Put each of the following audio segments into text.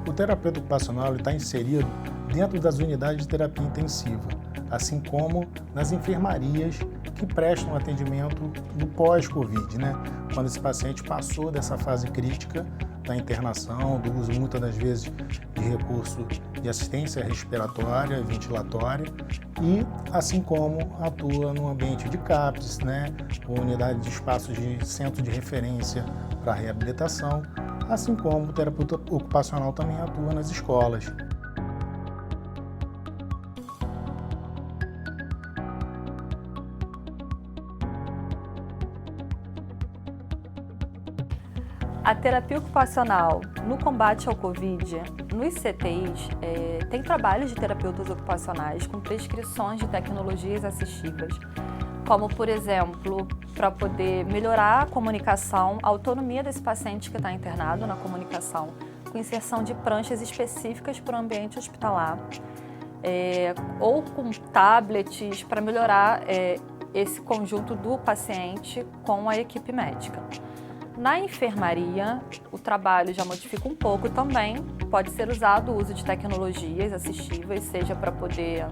O terapeuta ocupacional está inserido dentro das unidades de terapia intensiva, assim como nas enfermarias que prestam atendimento no pós-Covid, né? Quando esse paciente passou dessa fase crítica da internação, do uso muitas das vezes de recurso de assistência respiratória e ventilatória, e assim como atua no ambiente de CAPS, né? Ou unidade de espaços de centro de referência para reabilitação, assim como o terapeuta ocupacional também atua nas escolas. A terapia ocupacional no combate ao Covid, nos CTIs, tem trabalhos de terapeutas ocupacionais com prescrições de tecnologias assistivas, como, por exemplo, para poder melhorar a comunicação, a autonomia desse paciente que está internado na comunicação, com inserção de pranchas específicas para o ambiente hospitalar, ou com tablets para melhorar esse conjunto do paciente com a equipe médica. Na enfermaria, o trabalho já modifica um pouco também. Pode ser usado o uso de tecnologias assistivas, seja para poder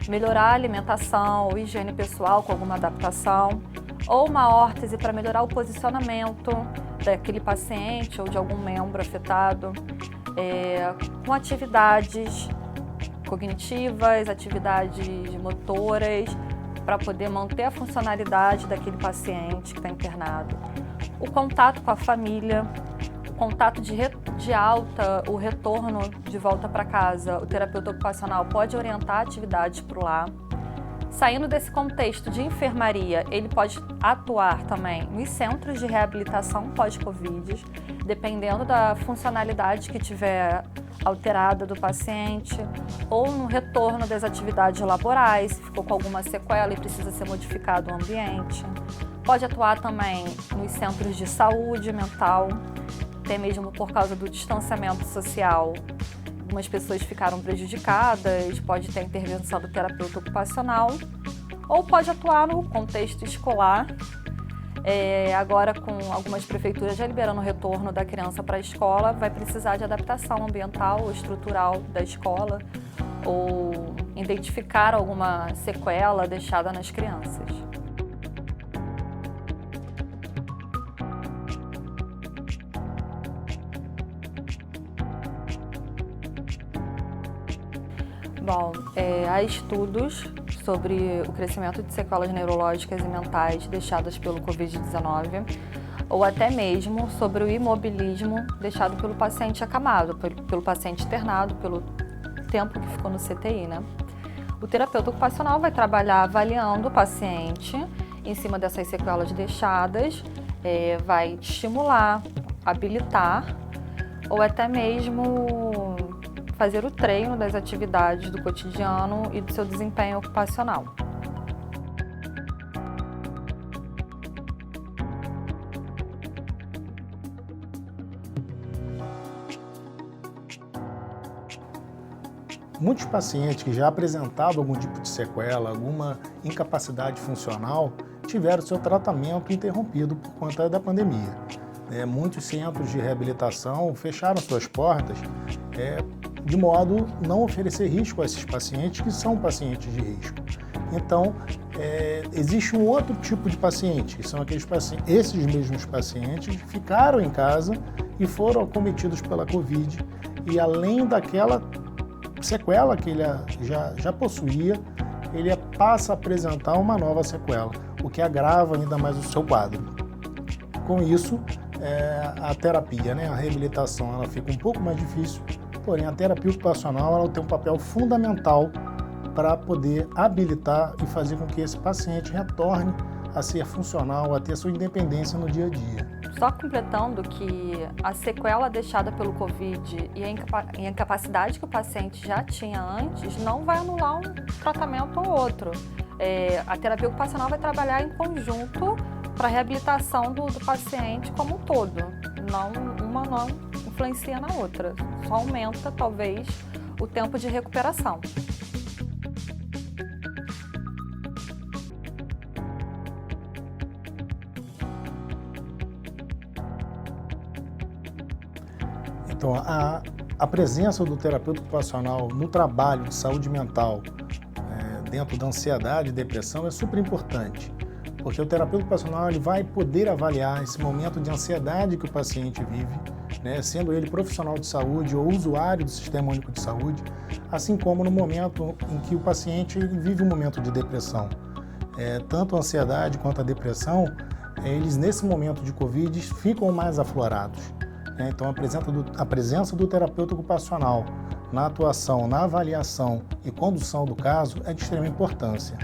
melhorar a alimentação ou higiene pessoal com alguma adaptação, ou uma órtese para melhorar o posicionamento daquele paciente ou de algum membro afetado, com atividades cognitivas, atividades motoras, para poder manter a funcionalidade daquele paciente que está internado. O contato com a família, o contato de alta, o retorno de volta para casa, o terapeuta ocupacional pode orientar atividades para o lar. Saindo desse contexto de enfermaria, ele pode atuar também nos centros de reabilitação pós-Covid, dependendo da funcionalidade que tiver alterada do paciente, ou no retorno das atividades laborais, se ficou com alguma sequela e precisa ser modificado o ambiente. Pode atuar também nos centros de saúde mental, até mesmo por causa do distanciamento social. Algumas pessoas ficaram prejudicadas, pode ter a intervenção do terapeuta ocupacional, ou pode atuar no contexto escolar. Agora, com algumas prefeituras já liberando o retorno da criança para a escola, vai precisar de adaptação ambiental ou estrutural da escola, ou identificar alguma sequela deixada nas crianças. Bom, há estudos sobre o crescimento de sequelas neurológicas e mentais deixadas pelo Covid-19, ou até mesmo sobre o imobilismo deixado pelo paciente acamado, pelo paciente internado, pelo tempo que ficou no CTI, né? O terapeuta ocupacional vai trabalhar avaliando o paciente em cima dessas sequelas deixadas, vai estimular, habilitar, ou até mesmo fazer o treino das atividades do cotidiano e do seu desempenho ocupacional. Muitos pacientes que já apresentavam algum tipo de sequela, alguma incapacidade funcional, tiveram seu tratamento interrompido por conta da pandemia. Muitos centros de reabilitação fecharam suas portas de modo a não oferecer risco a esses pacientes que são pacientes de risco. Então, existe um outro tipo de paciente, que são aqueles pacientes, esses mesmos pacientes ficaram em casa e foram acometidos pela Covid, e além daquela sequela que ele já possuía, ele passa a apresentar uma nova sequela, o que agrava ainda mais o seu quadro. Com isso, a terapia, a reabilitação, ela fica um pouco mais difícil, porém a terapia ocupacional ela tem um papel fundamental para poder habilitar e fazer com que esse paciente retorne a ser funcional, a ter sua independência no dia a dia. Só completando que a sequela deixada pelo Covid e a incapacidade que o paciente já tinha antes não vai anular um tratamento ou outro. A terapia ocupacional vai trabalhar em conjunto para a reabilitação do paciente como um todo. Uma não influencia na outra, só aumenta talvez o tempo de recuperação. Então, A presença do terapeuta ocupacional no trabalho de saúde mental, dentro da ansiedade e depressão, é super importante, porque o terapeuta ocupacional ele vai poder avaliar esse momento de ansiedade que o paciente vive, né, sendo ele profissional de saúde ou usuário do Sistema Único de Saúde, assim como no momento em que o paciente vive um momento de depressão. Tanto a ansiedade quanto a depressão, eles nesse momento de Covid ficam mais aflorados. Então a presença do terapeuta ocupacional na atuação, na avaliação e condução do caso é de extrema importância.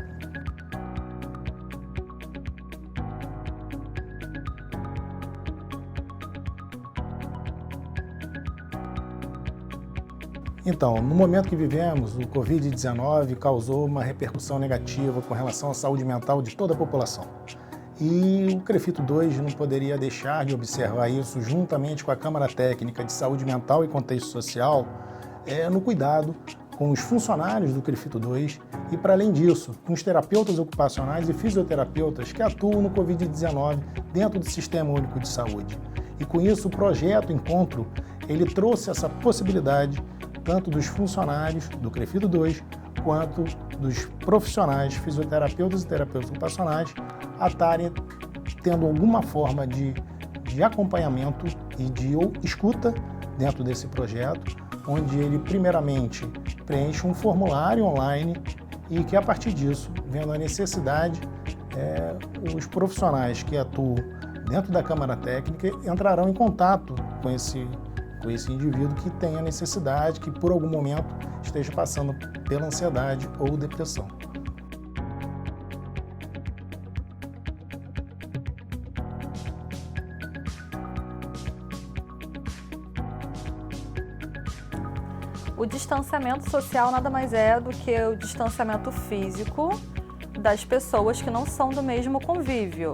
Então, no momento que vivemos, o Covid-19 causou uma repercussão negativa com relação à saúde mental de toda a população. E o CREFITO 2 não poderia deixar de observar isso juntamente com a Câmara Técnica de Saúde Mental e Contexto Social, no cuidado com os funcionários do CREFITO 2 e, para além disso, com os terapeutas ocupacionais e fisioterapeutas que atuam no Covid-19 dentro do Sistema Único de Saúde. E com isso, o projeto Encontro, ele trouxe essa possibilidade tanto dos funcionários do CREFITO 2 quanto dos profissionais, fisioterapeutas e terapeutas ocupacionais a estarem tendo alguma forma de acompanhamento e de escuta dentro desse projeto, onde ele primeiramente preenche um formulário online e que a partir disso, vendo a necessidade, os profissionais que atuam dentro da Câmara Técnica entrarão em contato com esse indivíduo que tenha necessidade, que por algum momento esteja passando pela ansiedade ou depressão. O distanciamento social nada mais é do que o distanciamento físico das pessoas que não são do mesmo convívio.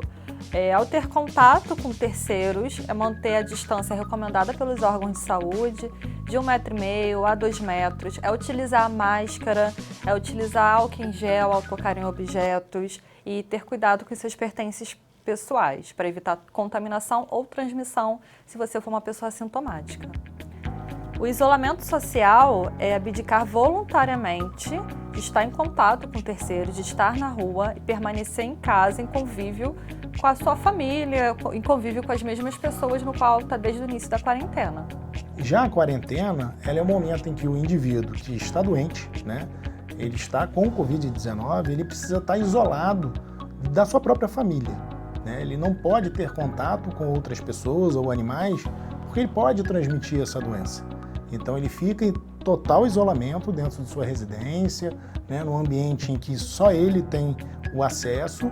Ao ter contato com terceiros, manter a distância recomendada pelos órgãos de saúde de 1,5 m a 2 metros, utilizar a máscara, utilizar álcool em gel ao tocar em objetos e ter cuidado com seus pertences pessoais para evitar contaminação ou transmissão se você for uma pessoa assintomática. O isolamento social é abdicar voluntariamente de estar em contato com terceiros, de estar na rua e permanecer em casa em convívio com a sua família, em convívio com as mesmas pessoas no qual está desde o início da quarentena. Já a quarentena, ela é o momento em que o indivíduo que está doente, ele está com o Covid-19, ele precisa estar isolado da sua própria família. Ele não pode ter contato com outras pessoas ou animais, porque ele pode transmitir essa doença. Então ele fica em total isolamento dentro de sua residência, num ambiente em que só ele tem o acesso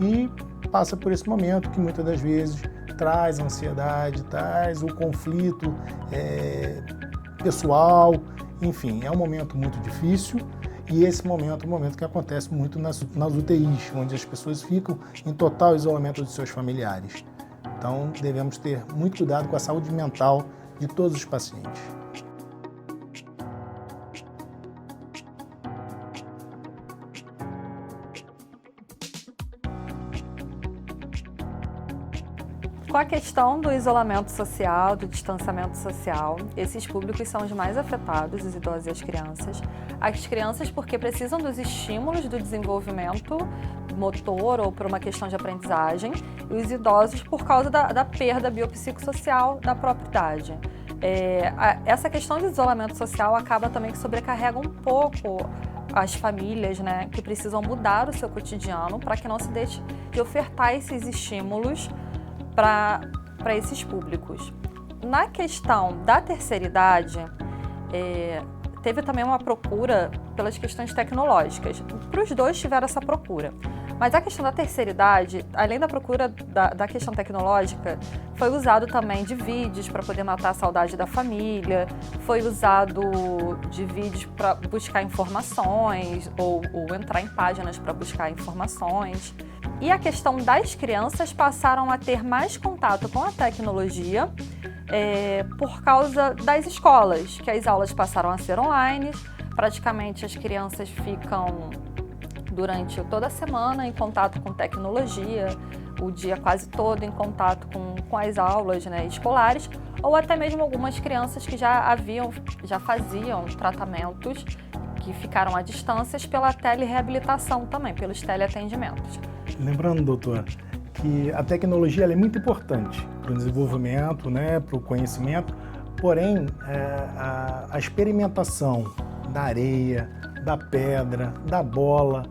e passa por esse momento que muitas das vezes traz ansiedade, traz o conflito pessoal, enfim, é um momento muito difícil e esse momento é um momento que acontece muito nas UTIs, onde as pessoas ficam em total isolamento de seus familiares. Então devemos ter muito cuidado com a saúde mental de todos os pacientes. Com a questão do isolamento social, do distanciamento social, esses públicos são os mais afetados, os idosos e as crianças. As crianças porque precisam dos estímulos do desenvolvimento motor ou por uma questão de aprendizagem, e os idosos por causa da perda biopsicossocial da própria idade. Essa questão de isolamento social acaba também que sobrecarrega um pouco as famílias, que precisam mudar o seu cotidiano para que não se deixe de ofertar esses estímulos para esses públicos. Na questão da terceira idade, teve também uma procura pelas questões tecnológicas. Para os dois tiveram essa procura. Mas a questão da terceira idade, além da procura da questão tecnológica, foi usado também de vídeos para poder matar a saudade da família, foi usado de vídeos para buscar informações ou entrar em páginas para buscar informações. E a questão das crianças passaram a ter mais contato com a tecnologia por causa das escolas, que as aulas passaram a ser online, praticamente as crianças ficam durante toda a semana em contato com tecnologia, o dia quase todo em contato com as aulas, né, escolares, ou até mesmo algumas crianças que já faziam tratamentos que ficaram à distância pela telereabilitação também, pelos teleatendimentos. Lembrando, doutor, que a tecnologia ela é muito importante para o desenvolvimento, né, para o conhecimento, porém a experimentação da areia, da pedra, da bola,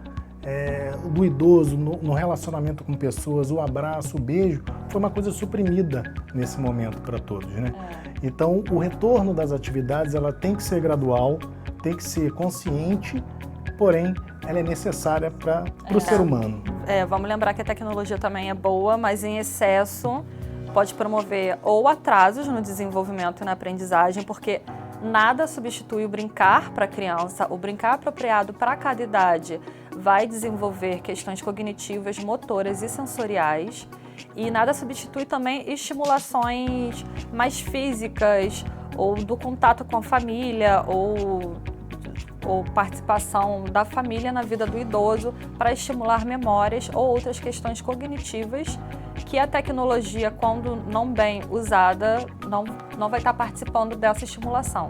do idoso no relacionamento com pessoas, o abraço, o beijo, foi uma coisa suprimida nesse momento para todos, né? Então, o retorno das atividades ela tem que ser gradual, tem que ser consciente, porém, ela é necessária para o ser humano. Vamos lembrar que a tecnologia também é boa, mas em excesso pode promover ou atrasos no desenvolvimento e na aprendizagem, porque nada substitui o brincar para a criança. O brincar apropriado para cada idade vai desenvolver questões cognitivas, motoras e sensoriais. E nada substitui também estimulações mais físicas, ou do contato com a família, ou participação da família na vida do idoso para estimular memórias ou outras questões cognitivas que a tecnologia, quando não bem usada, não vai estar participando dessa estimulação.